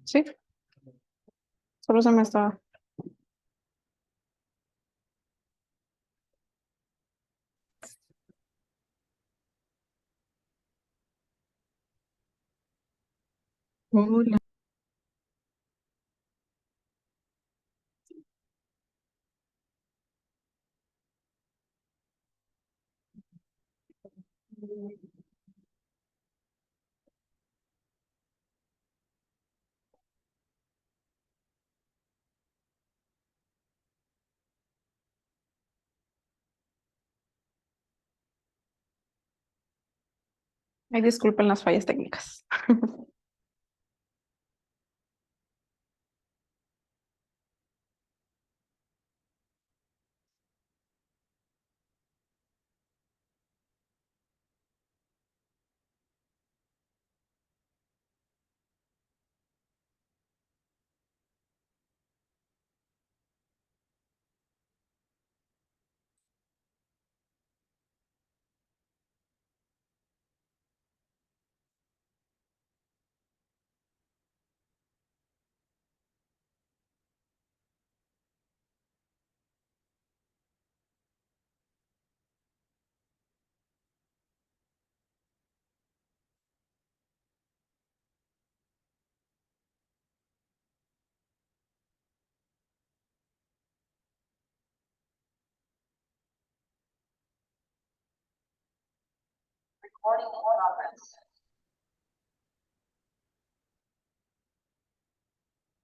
Sí, solo se me está. Hola. Ay, disculpen las fallas técnicas.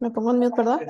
Me pongo en mute, ¿verdad?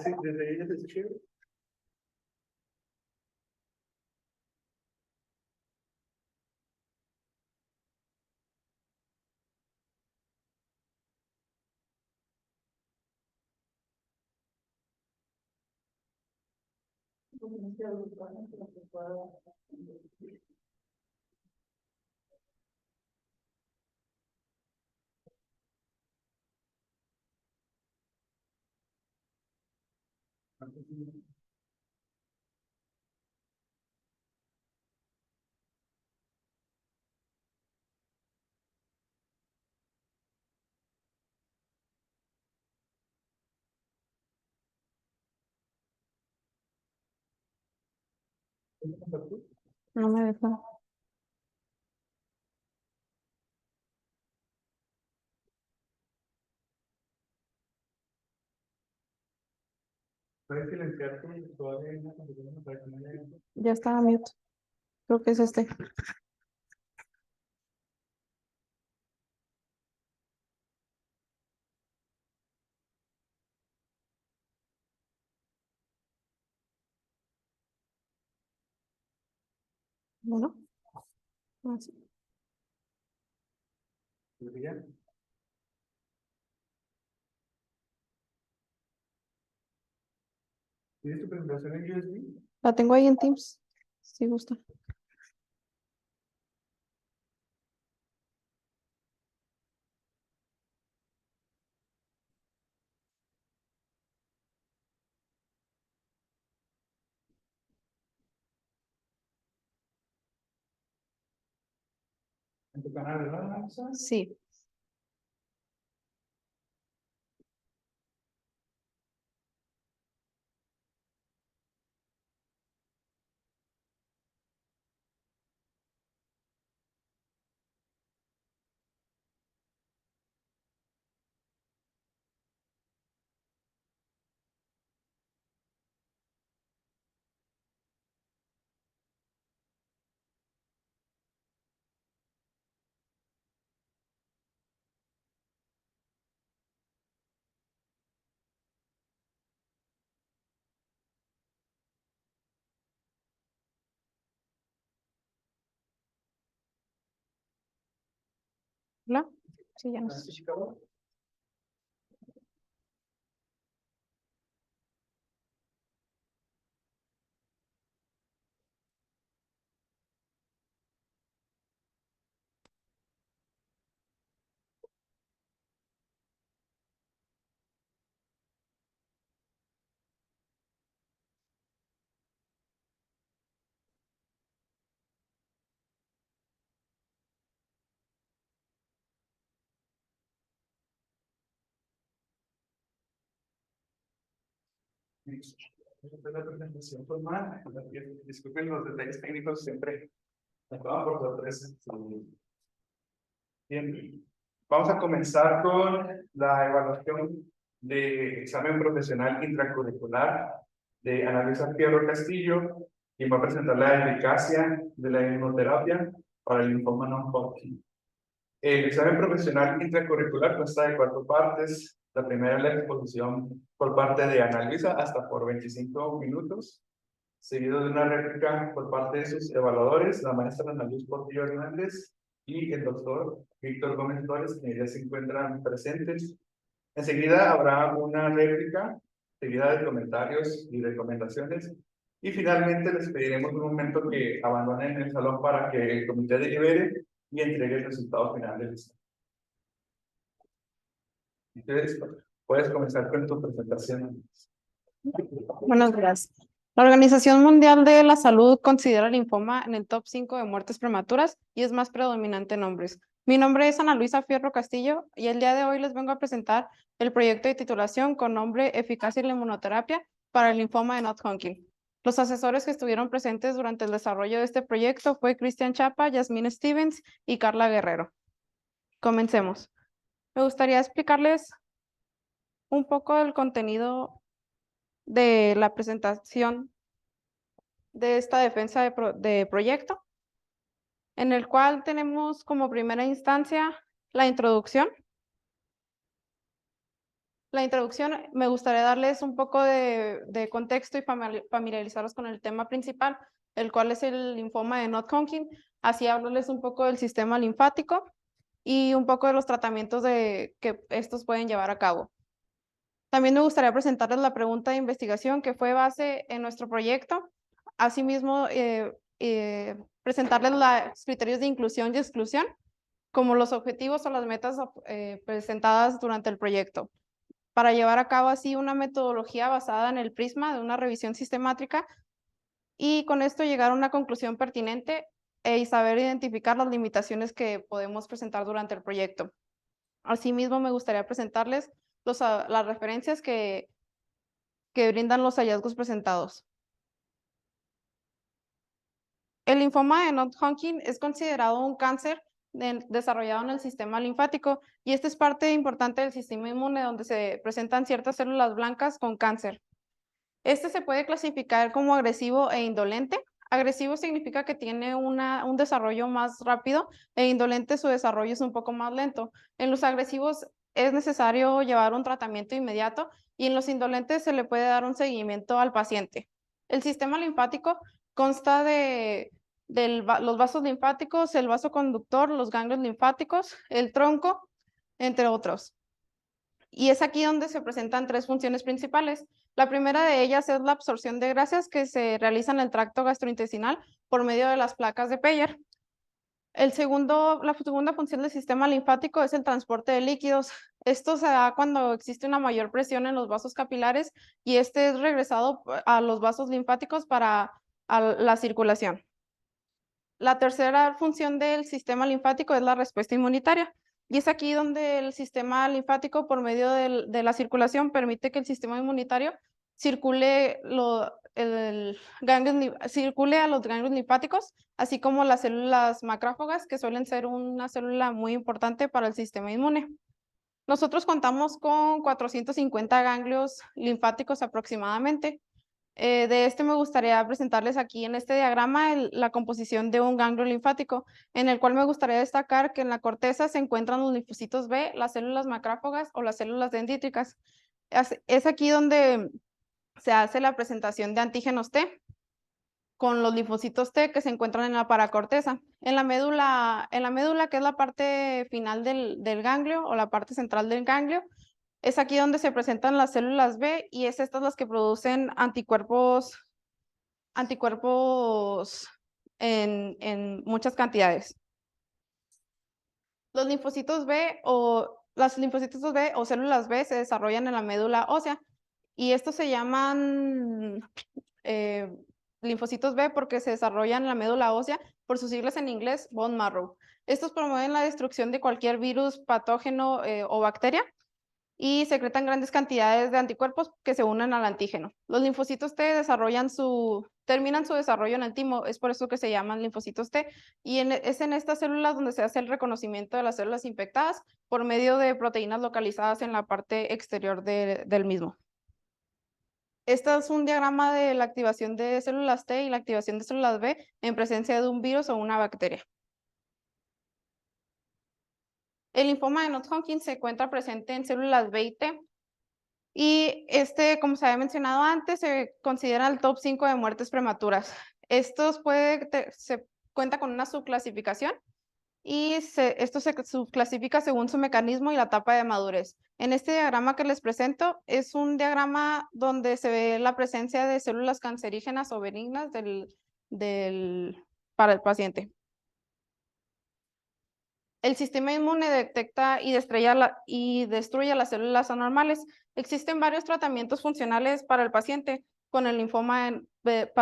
No me deja. Ya estaba mute. Creo que es este. Bueno, así. La tengo ahí en Teams, si gusta. Sí. ¿Hola? Sí, ya no sé. Esta es la presentación formal. Disculpen los detalles técnicos, siempre me toman por sorpresa. Bien, vamos a comenzar con la evaluación de examen profesional intracurricular de Ana Luisa Fierro Castillo, quien va a presentar la eficacia de la inmunoterapia para el linfoma no-Hodgkin. El examen profesional intracurricular consta de 4 partes. La primera es la exposición por parte de Ana Luisa hasta por 25 minutos, seguido de una réplica por parte de sus evaluadores, la maestra Ana Luz Portillo Hernández y el doctor Víctor Gómez Flores, que ya se encuentran presentes. Enseguida habrá una réplica, seguida de comentarios y recomendaciones. Y finalmente les pediremos un momento que abandonen el salón para que el comité delibere y entregue el resultado final del examen. Entonces, puedes comenzar con tu presentación. Buenas gracias. La Organización Mundial de la Salud considera el linfoma en el top 5 de muertes prematuras y es más predominante en hombres. Mi nombre es Ana Luisa Fierro Castillo y el día de hoy les vengo a presentar el proyecto de titulación con nombre Eficacia en la inmunoterapia para el linfoma de No-Hodgkin. Los asesores que estuvieron presentes durante el desarrollo de este proyecto fue Cristian Chapa, Yasmín Stevens y Carla Guerrero. Comencemos. Me gustaría explicarles un poco del contenido de la presentación de esta defensa de proyecto, en el cual tenemos como primera instancia la introducción. La introducción, me gustaría darles un poco de contexto y familiarizarlos con el tema principal, el cual es el linfoma de No-Hodgkin. Así hablarles un poco del sistema linfático y un poco de los tratamientos que estos pueden llevar a cabo. También me gustaría presentarles la pregunta de investigación que fue base en nuestro proyecto. Asimismo, presentarles los criterios de inclusión y exclusión, como los objetivos o las metas presentadas durante el proyecto, para llevar a cabo así una metodología basada en el prisma de una revisión sistemática y con esto llegar a una conclusión pertinente y saber identificar las limitaciones que podemos presentar durante el proyecto. Asimismo, me gustaría presentarles las referencias que brindan los hallazgos presentados. El linfoma de No-Hodgkin es considerado un cáncer desarrollado en el sistema linfático y esta es parte importante del sistema inmune donde se presentan ciertas células blancas con cáncer. Este se puede clasificar como agresivo e indolente. Agresivo significa que tiene un desarrollo más rápido e indolente su desarrollo es un poco más lento. En los agresivos es necesario llevar un tratamiento inmediato y en los indolentes se le puede dar un seguimiento al paciente. El sistema linfático consta de los vasos linfáticos, el vaso conductor, los ganglios linfáticos, el tronco, entre otros. Y es aquí donde se presentan 3 funciones principales. La primera de ellas es la absorción de grasas que se realiza en el tracto gastrointestinal por medio de las placas de Peyer. La segunda función del sistema linfático es el transporte de líquidos. Esto se da cuando existe una mayor presión en los vasos capilares y este es regresado a los vasos linfáticos para la circulación. La tercera función del sistema linfático es la respuesta inmunitaria. Y es aquí donde el sistema linfático, por medio de la circulación, permite que el sistema inmunitario circule a los ganglios linfáticos, así como las células macrófagas, que suelen ser una célula muy importante para el sistema inmune. Nosotros contamos con 450 ganglios linfáticos aproximadamente. De este me gustaría presentarles aquí en este diagrama la composición de un ganglio linfático, en el cual me gustaría destacar que en la corteza se encuentran los linfocitos B, las células macrófagas o las células dendríticas. Es aquí donde se hace la presentación de antígenos T con los linfocitos T que se encuentran en la paracorteza. En la médula, que es la parte final del ganglio o la parte central del ganglio, es aquí donde se presentan las células B y es estas las que producen anticuerpos en muchas cantidades. Los linfocitos B o células B se desarrollan en la médula ósea y estos se llaman linfocitos B porque se desarrollan en la médula ósea por sus siglas en inglés bone marrow. Estos promueven la destrucción de cualquier virus, patógeno o bacteria. y secretan grandes cantidades de anticuerpos que se unen al antígeno. Los linfocitos T terminan su desarrollo en el timo, es por eso que se llaman linfocitos T, y es en estas células donde se hace el reconocimiento de las células infectadas por medio de proteínas localizadas en la parte exterior del mismo. Este es un diagrama de la activación de células T y la activación de células B en presencia de un virus o una bacteria. El linfoma de Non-Hodgkin se encuentra presente en células B y T. Y como se había mencionado antes, se considera el top 5 de muertes prematuras. Se cuenta con una subclasificación y esto se subclasifica según su mecanismo y la etapa de madurez. En este diagrama que les presento es un diagrama donde se ve la presencia de células cancerígenas o benignas para el paciente. El sistema inmune detecta y destruye las células anormales. Existen varios tratamientos funcionales para el paciente con el linfoma de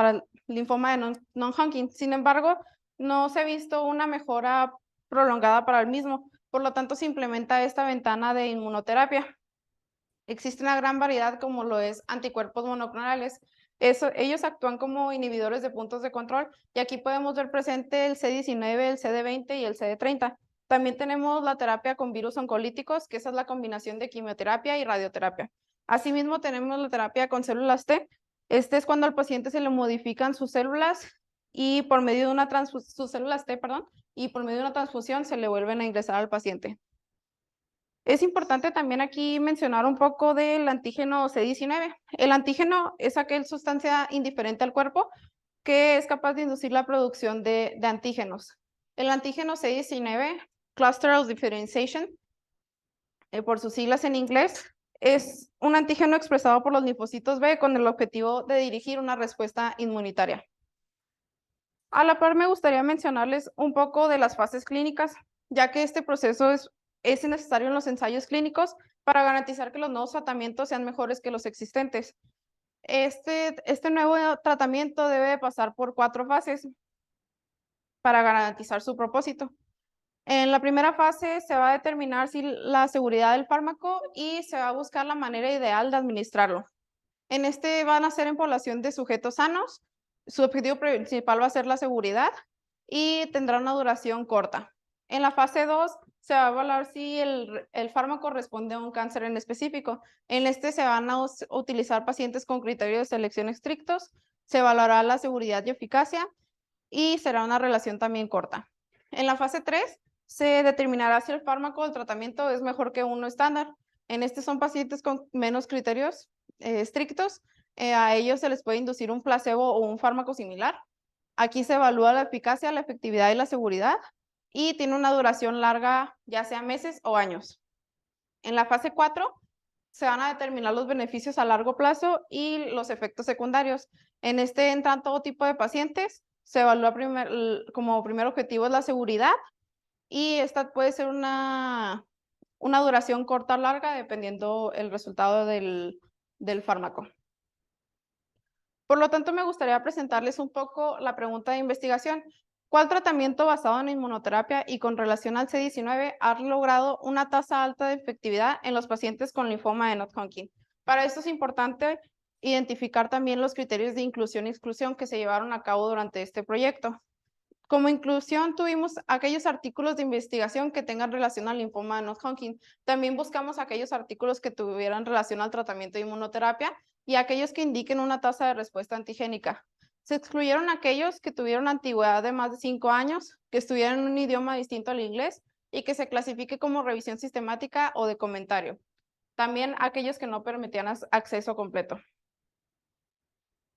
Non-Hodgkin. Sin embargo, no se ha visto una mejora prolongada para el mismo. Por lo tanto, se implementa esta ventana de inmunoterapia. Existe una gran variedad como lo es anticuerpos monoclonales. Ellos actúan como inhibidores de puntos de control y aquí podemos ver presente el CD19, el CD20 y el CD30. También tenemos la terapia con virus oncolíticos, que esa es la combinación de quimioterapia y radioterapia. Asimismo, tenemos la terapia con células T. Este es cuando al paciente se le modifican sus células y por medio de sus células T, perdón, y por medio de una transfusión se le vuelven a ingresar al paciente. Es importante también aquí mencionar un poco del antígeno CD19. El antígeno es aquella sustancia indiferente al cuerpo que es capaz de inducir la producción de antígenos. El antígeno CD19, Cluster of Differentiation, por sus siglas en inglés, es un antígeno expresado por los linfocitos B con el objetivo de dirigir una respuesta inmunitaria. A la par me gustaría mencionarles un poco de las fases clínicas, ya que este proceso es necesario en los ensayos clínicos para garantizar que los nuevos tratamientos sean mejores que los existentes. Este nuevo tratamiento debe pasar por 4 fases para garantizar su propósito. En la primera fase se va a determinar la seguridad del fármaco y se va a buscar la manera ideal de administrarlo. En van a ser en población de sujetos sanos. Su objetivo principal va a ser la seguridad y tendrá una duración corta. En la fase 2 se va a evaluar si el fármaco responde a un cáncer en específico. En se van a utilizar pacientes con criterios de selección estrictos, se evaluará la seguridad y eficacia y será una relación también corta. En la fase 3 se determinará si el fármaco o el tratamiento es mejor que uno estándar. En son pacientes con menos criterios estrictos. A ellos se les puede inducir un placebo o un fármaco similar. Aquí se evalúa la eficacia, la efectividad y la seguridad y tiene una duración larga, ya sea meses o años. En la fase 4 se van a determinar los beneficios a largo plazo y los efectos secundarios. En entran todo tipo de pacientes. Se evalúa como primer objetivo es la seguridad y esta puede ser una duración corta o larga dependiendo el resultado del fármaco. Por lo tanto, me gustaría presentarles un poco la pregunta de investigación. ¿Cuál tratamiento basado en inmunoterapia y con relación al CD19 ha logrado una tasa alta de efectividad en los pacientes con linfoma de Non-Hodgkin? Para esto es importante identificar también los criterios de inclusión y exclusión que se llevaron a cabo durante este proyecto. Como inclusión tuvimos aquellos artículos de investigación que tengan relación al linfoma de Non-Hodgkin. También buscamos aquellos artículos que tuvieran relación al tratamiento de inmunoterapia y aquellos que indiquen una tasa de respuesta antigénica. Se excluyeron aquellos que tuvieron antigüedad de más de 5 años, que estuvieran en un idioma distinto al inglés y que se clasifique como revisión sistemática o de comentario. También aquellos que no permitían acceso completo.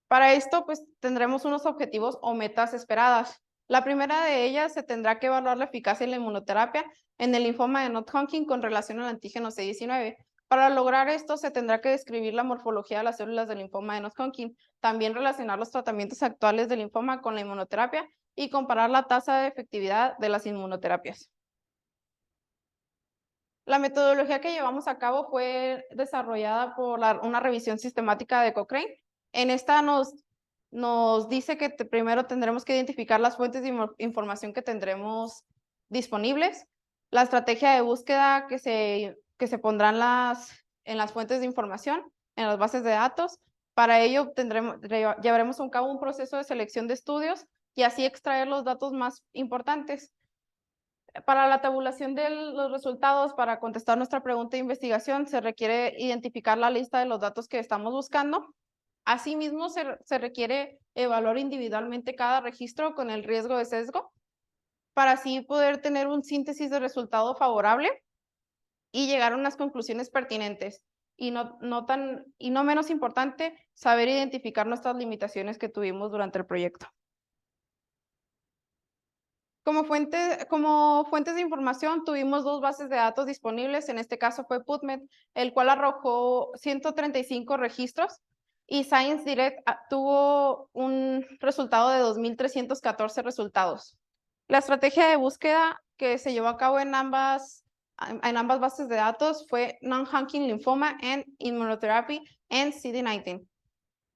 Para esto, pues tendremos unos objetivos o metas esperadas. La primera de ellas se tendrá que evaluar la eficacia de la inmunoterapia en el linfoma de Non-Hodgkin con relación al antígeno CD19. Para lograr esto, se tendrá que describir la morfología de las células del linfoma de Non-Hodgkin, también relacionar los tratamientos actuales del linfoma con la inmunoterapia y comparar la tasa de efectividad de las inmunoterapias. La metodología que llevamos a cabo fue desarrollada por una revisión sistemática de Cochrane. En esta nos dice que primero tendremos que identificar las fuentes de información que tendremos disponibles, la estrategia de búsqueda que se pondrán en las fuentes de información, en las bases de datos. Para ello llevaremos a cabo un proceso de selección de estudios y así extraer los datos más importantes. Para la tabulación de los resultados, para contestar nuestra pregunta de investigación, se requiere identificar la lista de los datos que estamos buscando. Asimismo, se requiere evaluar individualmente cada registro con el riesgo de sesgo, para así poder tener un síntesis de resultado favorable y llegar a unas conclusiones pertinentes. Y no menos importante, saber identificar nuestras limitaciones que tuvimos durante el proyecto. Como fuentes de información, tuvimos 2 bases de datos disponibles. En este caso fue PubMed, el cual arrojó 135 registros, y ScienceDirect tuvo un resultado de 2,314 resultados. La estrategia de búsqueda que se llevó a cabo en ambas bases de datos fue Non-Hodgkin Lymphoma and Immunotherapy and CD19.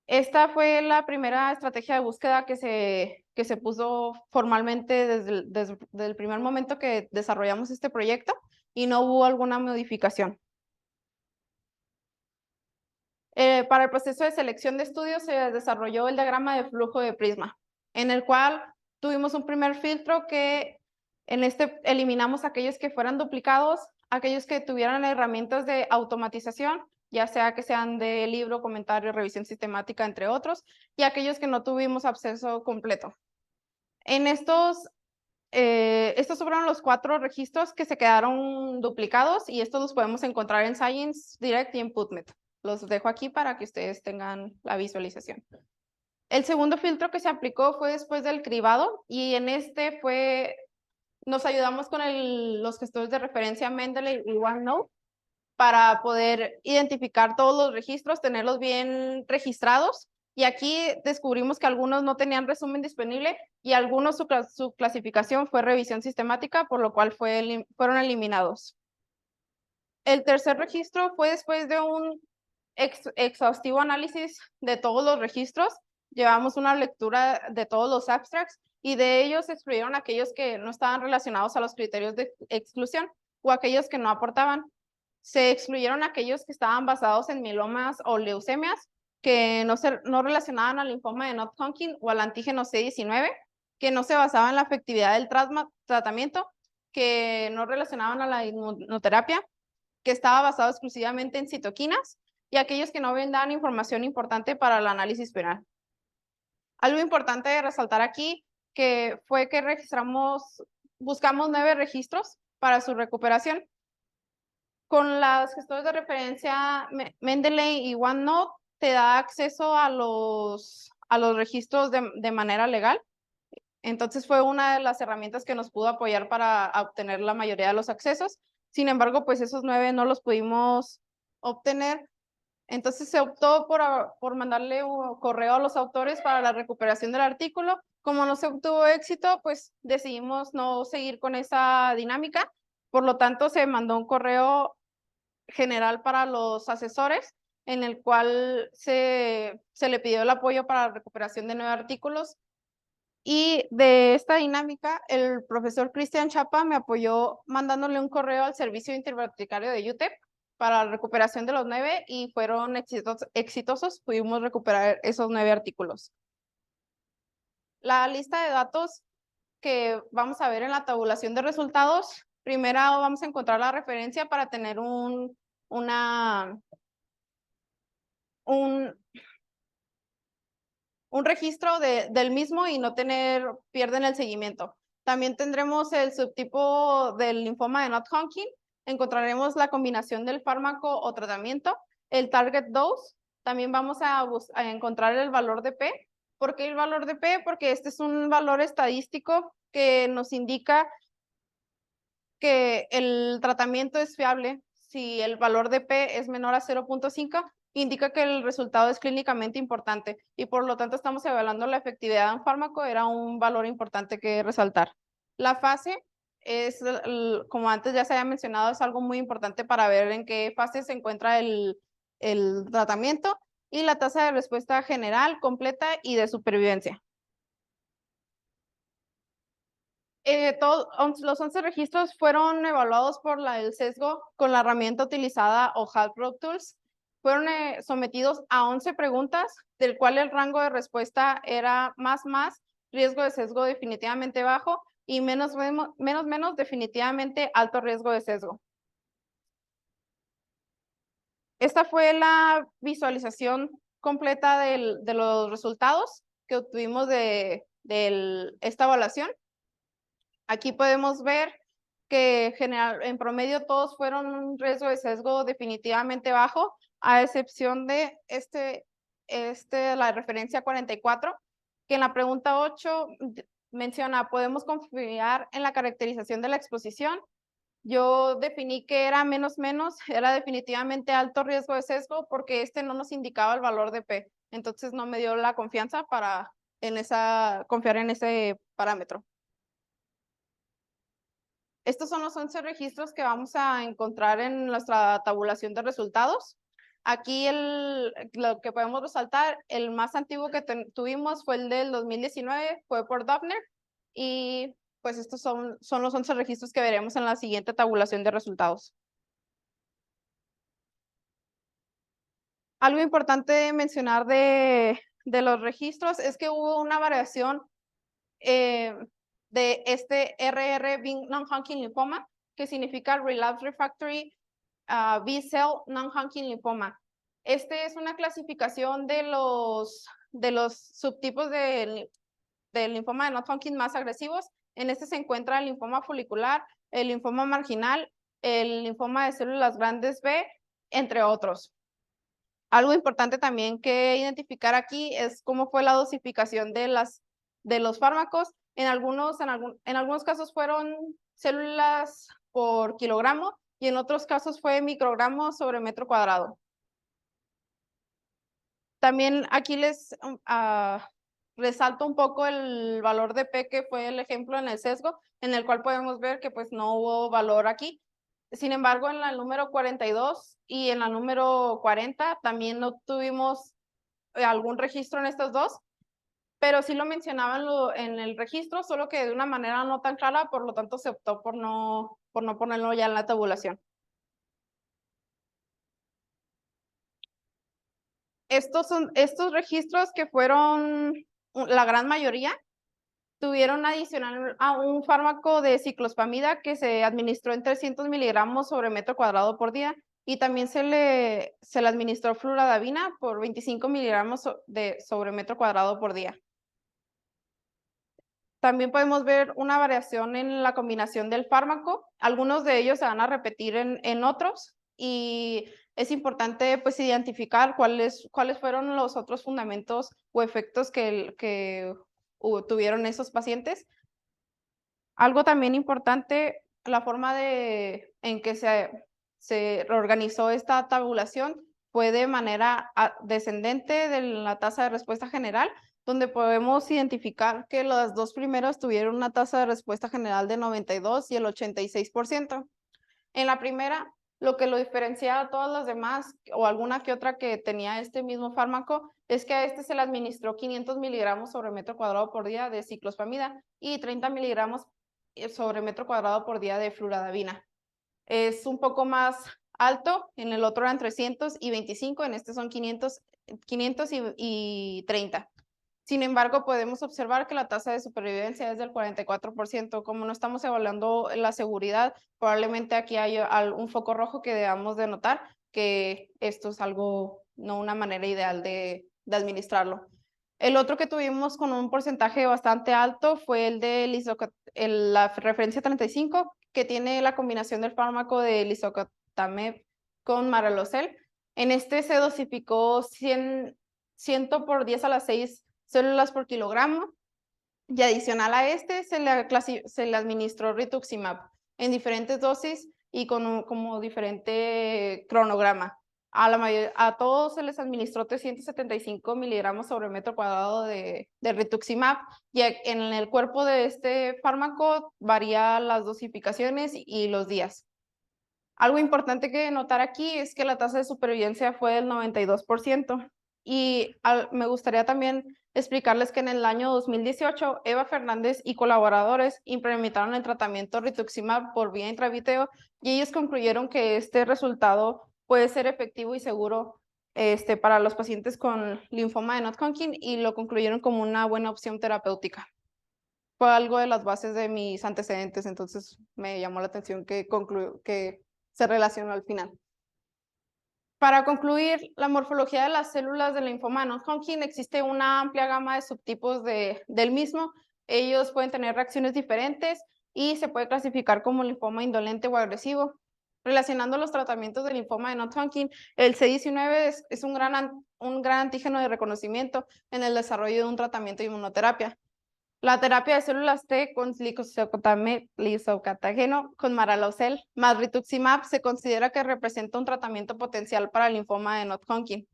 Esta fue la primera estrategia de búsqueda que se puso formalmente desde el primer momento que desarrollamos este proyecto, y no hubo alguna modificación. Para el proceso de selección de estudios se desarrolló el diagrama de flujo de Prisma, en el cual tuvimos un primer filtro que en este eliminamos aquellos que fueran duplicados, aquellos que tuvieran herramientas de automatización, ya sea que sean de libro, comentario, revisión sistemática, entre otros, y aquellos que no tuvimos acceso completo. En estos fueron los 4 registros que se quedaron duplicados, y estos los podemos encontrar en ScienceDirect y en PubMed. Los dejo aquí para que ustedes tengan la visualización. El segundo filtro que se aplicó fue después del cribado, y en este nos ayudamos con los gestores de referencia Mendeley y OneNote para poder identificar todos los registros, tenerlos bien registrados. Y aquí descubrimos que algunos no tenían resumen disponible y algunos su clasificación fue revisión sistemática, por lo cual fueron eliminados. El tercer registro fue después de un exhaustivo análisis de todos los registros. Llevamos una lectura de todos los abstracts y de ellos se excluyeron aquellos que no estaban relacionados a los criterios de exclusión o aquellos que no aportaban. Se excluyeron aquellos que estaban basados en mielomas o leucemias, que no relacionaban al linfoma de Non-Hodgkin o al antígeno C19, que no se basaban en la efectividad del tratamiento, que no relacionaban a la inmunoterapia, que estaba basado exclusivamente en citoquinas, y aquellos que no brindaban información importante para el análisis penal. Algo importante de resaltar aquí fue que buscamos 9 registros para su recuperación. Con las gestores de referencia Mendeley y OneNote te da acceso a los registros de manera legal. Entonces fue una de las herramientas que nos pudo apoyar para obtener la mayoría de los accesos. Sin embargo, pues esos 9 no los pudimos obtener. Entonces se optó por mandarle un correo a los autores para la recuperación del artículo. Como no se obtuvo éxito, pues decidimos no seguir con esa dinámica. Por lo tanto, se mandó un correo general para los asesores, en el cual se le pidió el apoyo para la recuperación de 9 artículos. Y de esta dinámica, el profesor Cristian Chapa me apoyó mandándole un correo al servicio interbibliotecario de UTEP para la recuperación de los 9, y fueron exitosos. Pudimos recuperar esos 9 artículos. La lista de datos que vamos a ver en la tabulación de resultados, primero vamos a encontrar la referencia para tener un registro del mismo y no pierden el seguimiento. También tendremos el subtipo del linfoma de Non-Hodgkin. Encontraremos la combinación del fármaco o tratamiento, el target dose. También vamos a encontrar el valor de P. ¿Por qué el valor de P? Porque este es un valor estadístico que nos indica que el tratamiento es fiable. Si el valor de P es menor a 0,5, indica que el resultado es clínicamente importante, y por lo tanto estamos evaluando la efectividad de un fármaco. Era un valor importante que resaltar. La fase es, como antes ya se había mencionado, es algo muy importante para ver en qué fase se encuentra el tratamiento, y la tasa de respuesta general, completa y de supervivencia. Los 11 registros fueron evaluados por el sesgo con la herramienta utilizada OJAL Pro Tools. Fueron sometidos a 11 preguntas, del cual el rango de respuesta era más, riesgo de sesgo definitivamente bajo y menos, definitivamente alto riesgo de sesgo. Esta fue la visualización completa de los resultados que obtuvimos de esta evaluación. Aquí podemos ver que en promedio todos fueron un riesgo de sesgo definitivamente bajo, a excepción de la referencia 44, que en la pregunta 8 menciona, ¿podemos confiar en la caracterización de la exposición? Yo definí que era menos, era definitivamente alto riesgo de sesgo porque no nos indicaba el valor de P. Entonces no me dio la confianza para confiar en ese parámetro. Estos son los 11 registros que vamos a encontrar en nuestra tabulación de resultados. Aquí lo que podemos resaltar, el más antiguo que tuvimos fue el del 2019, fue por Dubner, y pues estos son los 11 registros que veremos en la siguiente tabulación de resultados. Algo importante mencionar de los registros es que hubo una variación de este RR non-Hodgkin lymphoma, que significa Relapse Refractory B-Cell non-Hodgkin lymphoma. Es una clasificación de los subtipos del linfoma de non-Hodgkin más agresivos. En se encuentra el linfoma folicular, el linfoma marginal, el linfoma de células grandes B, entre otros. Algo importante también que identificar aquí es cómo fue la dosificación de los fármacos. En algunos casos fueron células por kilogramo y en otros casos fue microgramos sobre metro cuadrado. También aquí les resalto un poco el valor de P, que fue el ejemplo en el sesgo, en el cual podemos ver que pues no hubo valor aquí. Sin embargo, en la número 42 y en la número 40 también no tuvimos algún registro en estos dos, pero sí lo mencionaban en el registro, solo que de una manera no tan clara, por lo tanto se optó por no ponerlo ya en la tabulación. Estos registros, que fueron la gran mayoría, tuvieron adicional a un fármaco de ciclospamida que se administró en 300 miligramos sobre metro cuadrado por día, y también se le administró fluradabina por 25 miligramos sobre metro cuadrado por día. También podemos ver una variación en la combinación del fármaco. Algunos de ellos se van a repetir en otros, y es importante pues identificar cuáles fueron los otros fundamentos o efectos que tuvieron esos pacientes. Algo también importante, la forma en que se reorganizó esta tabulación fue de manera descendente de la tasa de respuesta general, donde podemos identificar que los dos primeros tuvieron una tasa de respuesta general de 92 y el 86%. En la primera, lo que lo diferenciaba a todas las demás, o alguna que otra que tenía este mismo fármaco, es que a se le administró 500 miligramos sobre metro cuadrado por día de ciclospamida y 30 miligramos sobre metro cuadrado por día de fluradabina. Es un poco más alto, en el otro eran 300 y 25, en este son 500 y 30. Sin embargo, podemos observar que la tasa de supervivencia es del 44%. Como no estamos evaluando la seguridad, probablemente aquí hay un foco rojo que debamos de notar que esto es no una manera ideal de administrarlo. El otro que tuvimos con un porcentaje bastante alto fue el de la referencia 35, que tiene la combinación del fármaco de lisacotamab con maralocel. En se dosificó 100 por 10 a la 6 células por kilogramo, y adicional a se le administró rituximab en diferentes dosis y como diferente cronograma. A todos se les administró 375 miligramos sobre metro cuadrado de rituximab, y en el cuerpo de este fármaco varía las dosificaciones y los días. Algo importante que notar aquí es que la tasa de supervivencia fue del 92%. Me gustaría también explicarles que en el año 2018, Eva Fernández y colaboradores implementaron el tratamiento rituximab por vía intraviteo y ellos concluyeron que este resultado puede ser efectivo y seguro para los pacientes con linfoma de No-Hodgkin y lo concluyeron como una buena opción terapéutica. Fue algo de las bases de mis antecedentes, entonces me llamó la atención que se relacionó al final. Para concluir, la morfología de las células del linfoma de No-Hodgkin existe una amplia gama de subtipos del mismo. Ellos pueden tener reacciones diferentes y se puede clasificar como linfoma indolente o agresivo. Relacionando los tratamientos del linfoma de No-Hodgkin, el CD19 es un gran antígeno de reconocimiento en el desarrollo de un tratamiento de inmunoterapia. La terapia de células T con lisocatageno con maralocel más rituximab se considera que representa un tratamiento potencial para el linfoma de No-Hodgkin.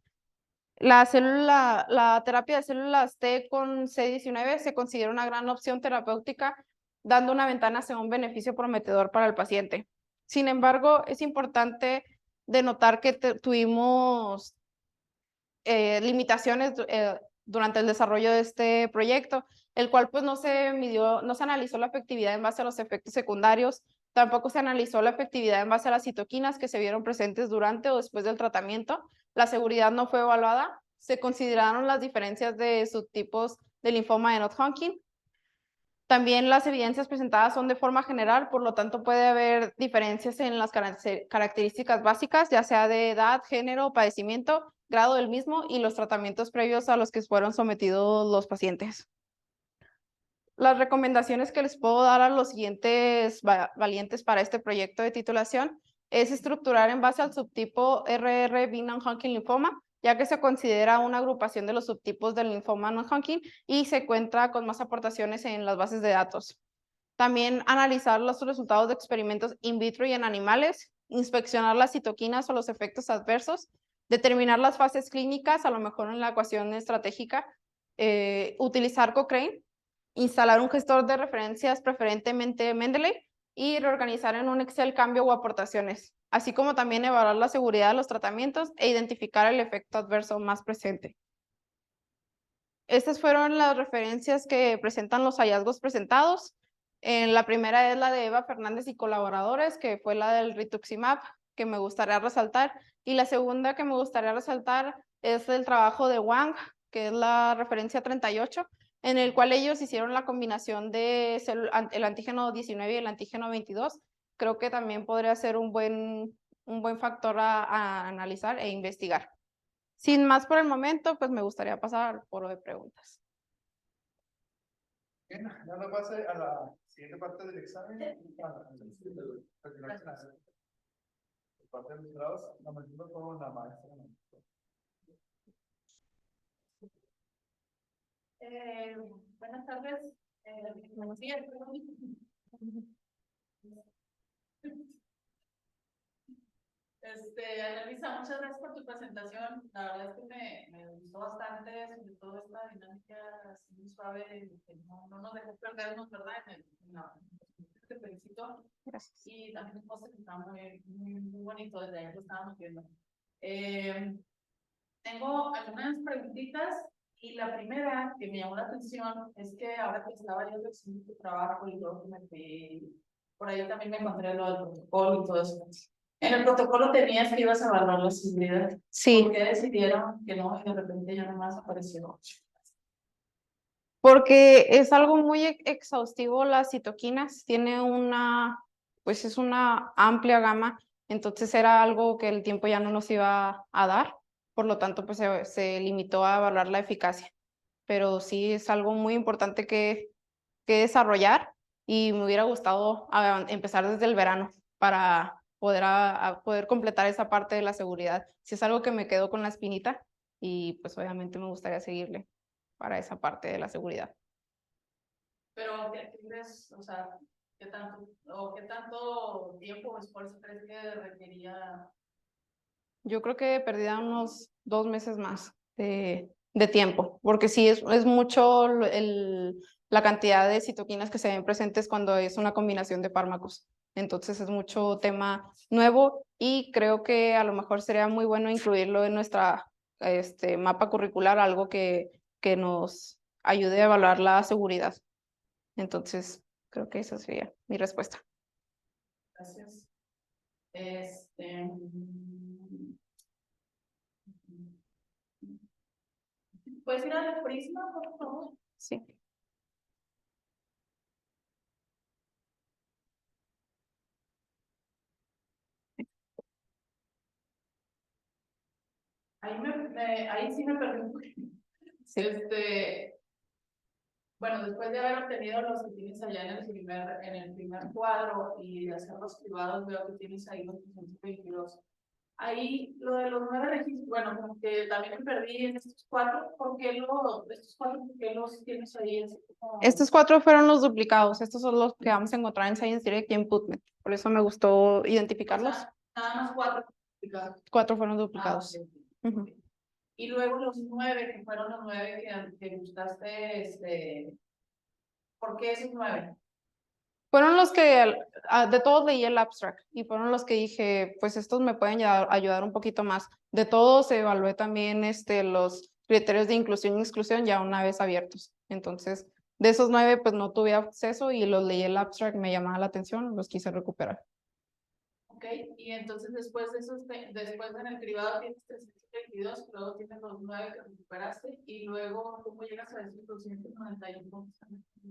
La terapia de células T con CD19 se considera una gran opción terapéutica, dando una ventana hacia un beneficio prometedor para el paciente. Sin embargo, es importante denotar que tuvimos limitaciones durante el desarrollo de este proyecto, el cual pues no se analizó la efectividad en base a los efectos secundarios, tampoco se analizó la efectividad en base a las citoquinas que se vieron presentes durante o después del tratamiento, la seguridad no fue evaluada, se consideraron las diferencias de subtipos de linfoma de No-Hodgkin. También las evidencias presentadas son de forma general, por lo tanto puede haber diferencias en las características básicas, ya sea de edad, género, padecimiento, grado del mismo y los tratamientos previos a los que fueron sometidos los pacientes. Las recomendaciones que les puedo dar a los siguientes valientes para este proyecto de titulación es estructurar en base al subtipo RR-B Non-Hodgkin linfoma, ya que se considera una agrupación de los subtipos del linfoma No-Hodgkin y se encuentra con más aportaciones en las bases de datos. También analizar los resultados de experimentos in vitro y en animales, inspeccionar las citoquinas o los efectos adversos, determinar las fases clínicas, a lo mejor en la ecuación estratégica, utilizar Cochrane, instalar un gestor de referencias, preferentemente Mendeley, y reorganizar en un Excel cambio o aportaciones, así como también evaluar la seguridad de los tratamientos e identificar el efecto adverso más presente. Estas fueron las referencias que presentan los hallazgos presentados. La primera es la de Eva Fernández y colaboradores, que fue la del rituximab, que me gustaría resaltar. Y la segunda que me gustaría resaltar es el trabajo de Wang, que es la referencia 38, en el cual ellos hicieron la combinación de el antígeno 19 y el antígeno 22. Creo que también podría ser un buen factor a analizar e investigar. Sin más por el momento, pues me gustaría pasar al foro de preguntas. Bien, dando pase a la siguiente parte del examen. Parte de los grados, la mayoría con la maestra. Buenas tardes. Buenos días. Analisa, muchas gracias por tu presentación. La verdad es que me gustó bastante, sobre todo esta dinámica así muy suave, que no nos dejó perdernos, ¿verdad? Te felicito. Gracias. Y también un post que está muy bonito, desde ahí lo estábamos viendo. Tengo algunas preguntitas y la primera que me llamó la atención es que ahora que estaba yo haciendo tu trabajo y luego que me fui, por ahí también me encontré lo del protocolo y todo eso. En el protocolo tenías que ibas a evaluar la seguridad. Sí. ¿Por qué decidieron que no y de repente ya nomás apareció? Porque es algo muy exhaustivo las citoquinas, tiene pues es una amplia gama, entonces era algo que el tiempo ya no nos iba a dar, por lo tanto pues se limitó a evaluar la eficacia, pero sí es algo muy importante que desarrollar y me hubiera gustado empezar desde el verano para poder completar esa parte de la seguridad. Si es algo que me quedó con la espinita y pues obviamente me gustaría seguirle para esa parte de la seguridad. Pero, ¿qué crees? O sea, ¿qué tanto tiempo o esfuerzo crees que requería? Yo creo que perdía unos 2 meses más de tiempo, porque sí es mucho la cantidad de citoquinas que se ven presentes cuando es una combinación de fármacos. Entonces es mucho tema nuevo y creo que a lo mejor sería muy bueno incluirlo en nuestra mapa curricular, algo que nos ayude a evaluar la seguridad. Entonces, creo que esa sería mi respuesta. Gracias. ¿Puedes ir al Prisma, por favor? Sí. Ahí sí me perdí un poquito. Sí. Bueno, después de haber obtenido los que tienes allá en el primer cuadro y de hacer los privados, veo que tienes ahí los 322. Ahí lo de los 9 registros, bueno, como que también me perdí en estos 4, ¿por qué los tienes ahí? Así como... Estos 4 fueron los duplicados, estos son los que vamos a encontrar en Science Direct y en PubMed, por eso me gustó identificarlos. O sea, nada más 4 duplicados. 4 fueron duplicados. Ok. Ujú. Y luego los 9, que fueron los 9 que gustaste, ¿por qué esos 9? Fueron los que de todos leí el abstract y fueron los que dije, pues estos me pueden ayudar un poquito más. De todos evalué también los criterios de inclusión y exclusión ya una vez abiertos. Entonces, de esos 9, pues no tuve acceso y los leí el abstract, me llamaba la atención, los quise recuperar. Ok, y entonces después de esos, después en el privado tienes 322, luego tienes los 9 que recuperaste, y luego, ¿cómo llegas a esos 291?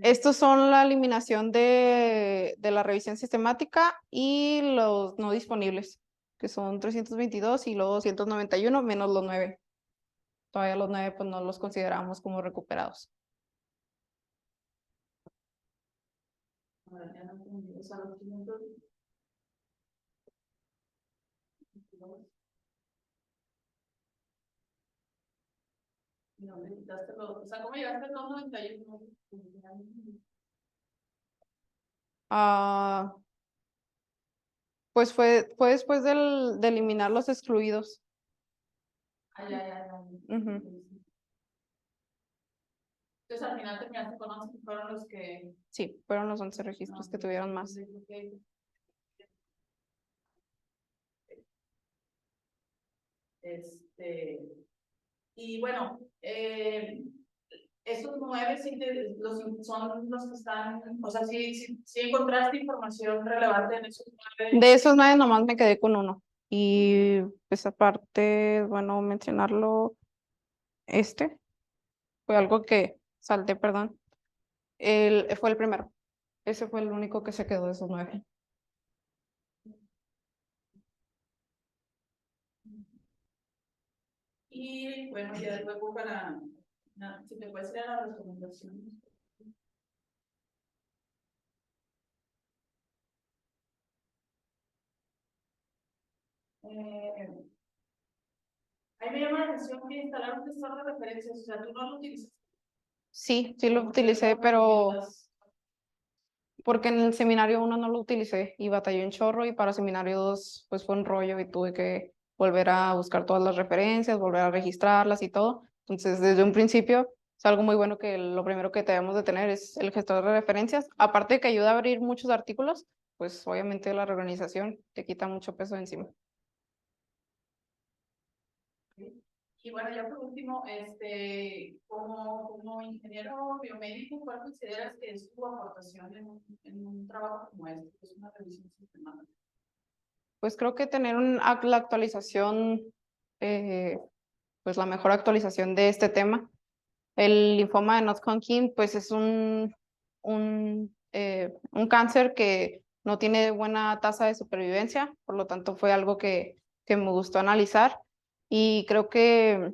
Estos son la eliminación de la revisión sistemática y los no disponibles, que son 322 y luego 291 menos los 9. Todavía los 9 pues no los consideramos como recuperados. Ahora ya no entendí, o sea, los 500. No, me quitaste los, o sea, ¿cómo llegaste al 291? Ah, pues fue después de eliminar los excluidos. Ya. Ujú. Entonces al final terminaste con 11, que fueron los que... Sí, fueron los 11 registros que tuvieron más. Y bueno, esos 9 sí son los que están, o sea, sí encontraste información relevante en esos 9. De esos 9 nomás me quedé con uno. Y esa parte, bueno, mencionarlo, fue algo que salté, perdón. Fue el primero. Ese fue el único que se quedó de esos 9. Y bueno, ya luego si te puedes leer las recomendaciones. Ahí me llama la atención que instalar un gestor de referencias, o sea, tú no lo utilizas. Sí, sí lo utilicé, pero porque en el seminario 1 no lo utilicé y batallé un chorro y para seminario 2 pues fue un rollo y tuve que volver a buscar todas las referencias, volver a registrarlas y todo. Entonces, desde un principio es algo muy bueno que lo primero que debemos de tener es el gestor de referencias. Aparte de que ayuda a abrir muchos artículos, pues obviamente la reorganización te quita mucho peso de encima. Y bueno, ya por último, como ingeniero biomédico, ¿cuál consideras que es tu aportación en un trabajo como este, que es una revisión sistemática? Pues creo que tener la actualización, pues la mejor actualización de este tema. El linfoma de Non-Hodgkin, pues es un cáncer que no tiene buena tasa de supervivencia, por lo tanto fue algo que me gustó analizar y creo que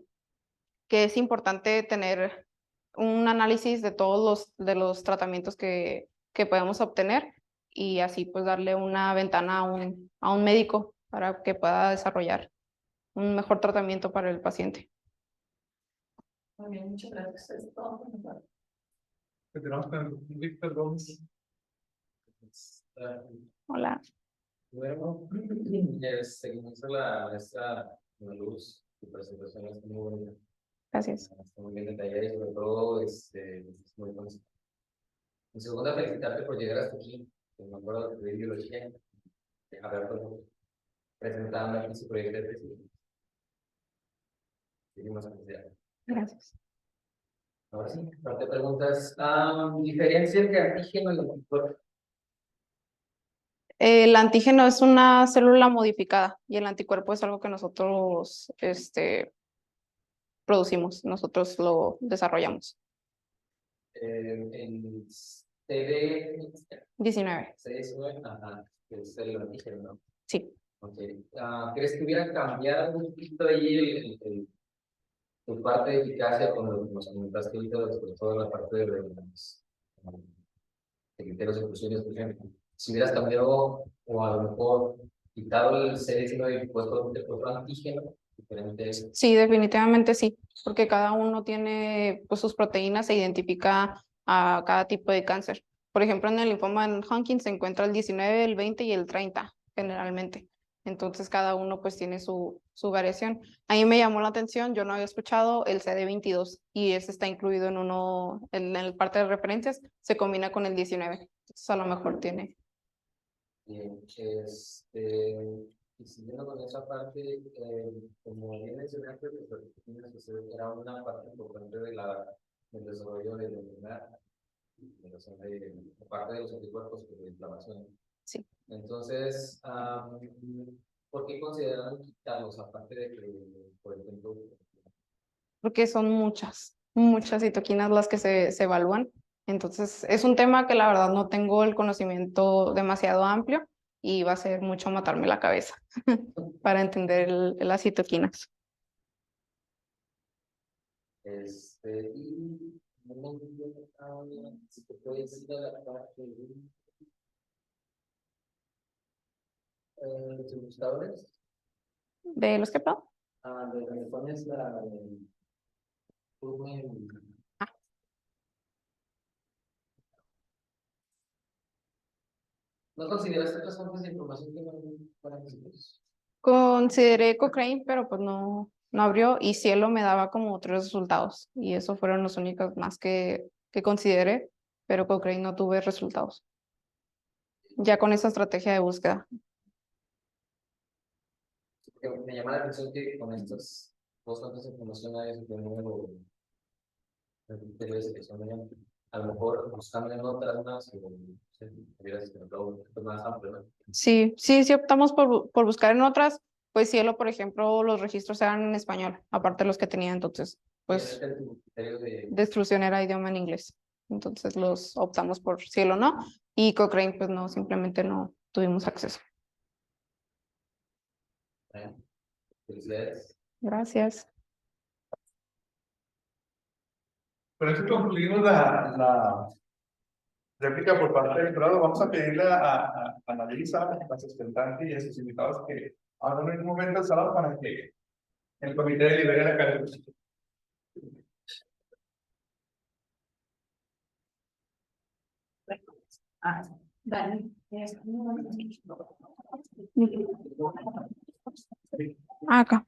es importante tener un análisis de todos los tratamientos que podemos obtener y así pues darle una ventana a un médico para que pueda desarrollar un mejor tratamiento para el paciente. Muy bien, muchas gracias. Es todo por mi parte. Continuamos con Víctor Gómez. Hola. Bueno, seguimos a esta luz, tu presentación es muy buena. Gracias. Está muy bien detallada y sobre todo es muy buena. En segunda, felicitarte por llegar hasta aquí. Me acuerdo de biología, haber presentado aquí su proyecto de tesis. Seguimos con ella. Gracias. Ahora sí, parte de preguntas. Diferencia entre antígeno y anticuerpo. El antígeno es una célula modificada y el anticuerpo es algo que nosotros producimos, nosotros lo desarrollamos. En CD, 19. CD19, ajá, que es el antígeno, ¿no? Sí. Okay. ¿Crees que hubiera cambiado un poquito ahí tu parte de eficacia con lo que nos comentaste ahorita, sobre todo la parte de los criterios de exclusiones, por ejemplo? Si hubieras cambiado o a lo mejor quitado el CD19 y puesto otro antígeno diferente. Sí, definitivamente sí, porque cada uno tiene pues sus proteínas, se identifica a cada tipo de cáncer. Por ejemplo, en el linfoma de Hodgkin se encuentra el 19, el 20 y el 30 generalmente. Entonces cada uno pues tiene su variación. A mí me llamó la atención, yo no había escuchado el CD22 y ese está incluido en uno, en el parte de referencias, se combina con el 19. Entonces a lo mejor tiene. Bien, y siguiendo con esa parte, como bien mencionaste, pues, era una parte importante del desarrollo de la enfermedad, de parte de los anticuerpos de la inflamación. Sí. Entonces, ¿por qué consideraron quitarlos? Aparte de que, por ejemplo, Porque son muchas citoquinas las que se evalúan. Entonces, es un tema que la verdad no tengo el conocimiento demasiado amplio y va a ser mucho matarme la cabeza para entender las citoquinas. y si te puedes ir a la parte de tus buscadores, ¿De los que perdón? de donde pones la ¿no consideraste otras fuentes de información que no fueran nosotros? Consideré Cochrane, pero pues no abrió y Cielo me daba como 3 resultados y esos fueron los únicos más que consideré, pero Cochrane no tuve resultados. Ya con esa estrategia de búsqueda. Me llama la atención que con estas dos fuentes de información hay un número de criterios que son a lo mejor buscando en otras más o hubieras experimentado un poquito más amplio, ¿no? Sí optamos por buscar en otras, pues Cielo, por ejemplo, los registros eran en español, aparte de los que tenía, entonces, pues de exclusión era idioma en inglés. Entonces los optamos por Cielo, ¿no? Y Cochrane, pues no, simplemente no tuvimos acceso. Felicidades. Gracias. Por eso concluimos la réplica por parte del jurado. Vamos a pedirle a Annalisa, la sustentante y a sus invitados que hagan un momento al salón para que el comité libere la calificación. Dani. Acá.